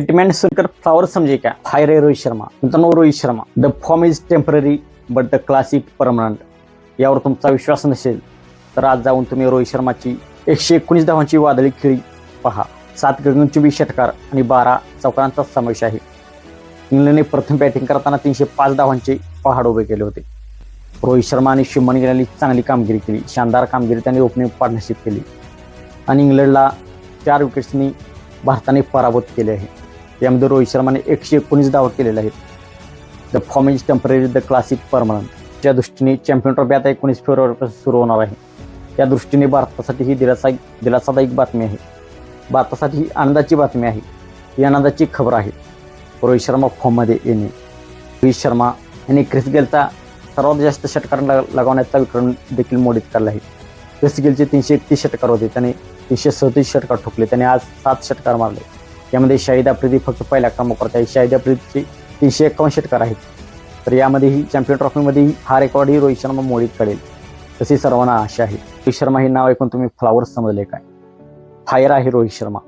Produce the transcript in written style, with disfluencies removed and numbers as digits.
Sentiment सुनकर flower समझे क्या, फायर है रोहित शर्मा. मित्रांनो, Rohit Sharma, the form is temporary but the classic permanent. यावर तुमचा विश्वास नसेल तर आज जाऊन तुम्ही रोहित शर्माची 119 धावांची वादळी खेळी पहा. 7 गगनचुंबी षटकार आणि 12 चौकारांचा समावेश आहे. इंग्लंडने प्रथम बॅटिंग करताना 305 धावांचे पहाड उभे केले होते. रोहित शर्मा आणि शुभमन गिलने चांगली कामगिरी केली. शानदार कामगिरी त्यांनी ओपनिंग पार्टनरशिप केली आणि इंग्लंडला 4 विकेट्सनी भारताने पराभूत केले आहे. यामध्ये रोहित शर्माने 119 धावा केलेल्या आहेत. The form is temporary the classic permanent. त्या दृष्टीने चॅम्पियन ट्रॉफी आता 19 फेब्रुवारीपासून सुरू होणार आहे. त्या दृष्टीने भारतासाठी ही दिलासादायक बातमी आहे. भारतासाठी ही आनंदाची बातमी आहे. ही आनंदाची खबर आहे. रोहित शर्मा फॉर्ममध्ये येणे. रोहित शर्मा यांनी क्रिस गेलचा सर्वात जास्त षटकार लगावण्याचा विक्रम देखील मोडीत काढला आहे. क्रिस गेलचे 331 षटकार होते. त्याने 337 षटकार ठोकले. त्याने आज 7 षटकार मारले. यामध्ये शाहिद आफ्रिदी फक्त पहिल्या क्रमांकावर आहे. शाहिद आफ्रिदीचे 351 षटकार आहेत. तर यामध्येही चॅम्पियन ट्रॉफीमध्येही हा रेकॉर्डही रोहित शर्मा मोडीत काढेल तशी सर्वांना आशा आहे. रोहित शर्मा हे नाव ऐकून तुम्ही फ्लावर समजले काय? फायर आहे रोहित शर्मा.